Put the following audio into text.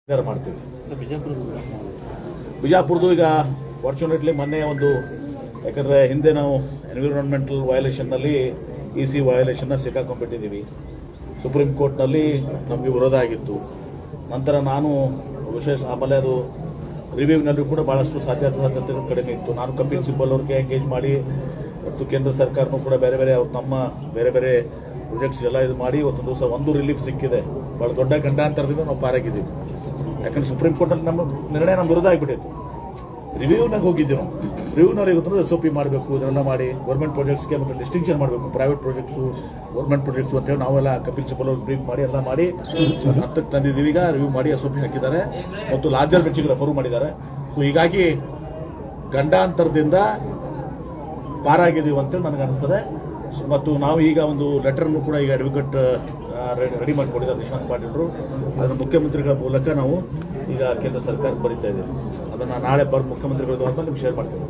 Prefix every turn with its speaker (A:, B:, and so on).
A: ಮಾಡ್ತೀವಿ. ಬಿಜಾಪುರದ್ದು ಈಗ ಫಾರ್ಚುನೇಟ್ಲಿ ಮೊನ್ನೆ ಒಂದು, ಯಾಕಂದರೆ ಹಿಂದೆ ನಾವು ಎನ್ವಿರಾನ್ಮೆಂಟಲ್ ವಯೋಲೇಷನ್ನಲ್ಲಿ EC ವಯೋಲೇಷನ್ನ ಸಿಕ್ಕಾಕೊಂಡ್ಬಿಟ್ಟಿದ್ದೀವಿ. ಸುಪ್ರೀಂ ಕೋರ್ಟ್ನಲ್ಲಿ ನಮಗೆ ವಿರೋಧ ಆಗಿತ್ತು. ನಂತರ ನಾನು ವಿಶೇಷ ಆಮೇಲೆ ಅದು ರಿವ್ಯೂನಲ್ಲಿ ಕೂಡ ಭಾಳಷ್ಟು ಸಾಧ್ಯತೆಗಳು ಕಡಿಮೆ ಇತ್ತು. ನಾನು ಕಪಿಲ್ ಸಿಬ್ಬಲ್ ಅವ್ರಿಗೆ ಎಂಗೇಜ್ ಮಾಡಿ ಮತ್ತು ಕೇಂದ್ರ ಸರ್ಕಾರನೂ ಕೂಡ ಬೇರೆ ಬೇರೆ ಅವ್ರು ನಮ್ಮ ಬೇರೆ ಬೇರೆ ಪ್ರೊಜೆಕ್ಟ್ಸ್ ಎಲ್ಲ ಇದು ಮಾಡಿ ಇವತ್ತೊಂದು ದಿವಸ ಒಂದು ರಿಲೀಫ್ ಸಿಕ್ಕಿದೆ. ಭಾಳ ದೊಡ್ಡ ಗಂಡಾಂತರದಿಂದ ನಾವು ಪಾರಾಗಿದ್ದೀವಿ. ಯಾಕಂದ್ರೆ ಸುಪ್ರೀಂ ಕೋರ್ಟಲ್ಲಿ ನಮ್ಮ ನಿರ್ಣಯ ನಮ್ಮ ವಿರೋಧ ಆಗಿಬಿಟ್ಟಿತ್ತು. ರಿವ್ಯೂನಾಗ ಹೋಗಿದ್ದೀವಿ ನಾವು. ರಿವ್ಯೂನಲ್ಲಿ ಇವತ್ತು SOP ಮಾಡಬೇಕು, ಇದನ್ನೆಲ್ಲ ಮಾಡಿ ಗೌರ್ಮೆಂಟ್ ಪ್ರಾಜೆಕ್ಟ್ಸ್ಗೆ ಮತ್ತು ಡಿಸ್ಟಿಂಕ್ಷನ್ ಮಾಡಬೇಕು. ಪ್ರೈವೇಟ್ ಪ್ರಾಜೆಕ್ಟ್ಸು, ಗೌರ್ಮೆಂಟ್ ಪ್ರಾಜೆಕ್ಟ್ಸು ಅಂತೇಳಿ ನಾವೆಲ್ಲ ಕಪಿಲ್ ಸಿಬ್ಬಲ್ ಅವ್ರು ಬ್ರೀಫ್ ಮಾಡಿ ಎಲ್ಲ ಮಾಡಿ ಹತ್ತಕ್ಕೆ ತಂದಿದ್ದೀವಿ. ಈಗ ರಿವ್ಯೂ ಮಾಡಿ SOP ಹಾಕಿದ್ದಾರೆ ಮತ್ತು ಲಾರ್ಜರ್ ಬೆಂಚಿಗೆ ರೆಫರ್ ಮಾಡಿದ್ದಾರೆ. ಸೊ ಹೀಗಾಗಿ ಗಂಡಾಂತರದಿಂದ ಪಾರಾಗಿದ್ದೀವಿ ಅಂತೇಳಿ ನನಗೆ ಅನಿಸ್ತದೆ. ಮತ್ತು ನಾವು ಈಗ ಒಂದು ಲೆಟರ್ನು ಕೂಡ ಈಗ ಅಡ್ವೊಕೇಟ್ ರೆಡಿ ಮಾಡಿಕೊಟ್ಟಿದ್ದಾರೆ ನಿಶಾಂತ್ ಪಾಟೀಲ್ರು. ಅದನ್ನು ಮುಖ್ಯಮಂತ್ರಿಗಳ ಮೂಲಕ ನಾವು ಈಗ ಕೇಂದ್ರ ಸರ್ಕಾರಕ್ಕೆ ಬರೀತಾ ಇದ್ದೀವಿ. ಅದನ್ನು ನಾಳೆ ಮುಖ್ಯಮಂತ್ರಿಗಳು ನಿಮ್ಗೆ ಶೇರ್ ಮಾಡ್ತೀವಿ.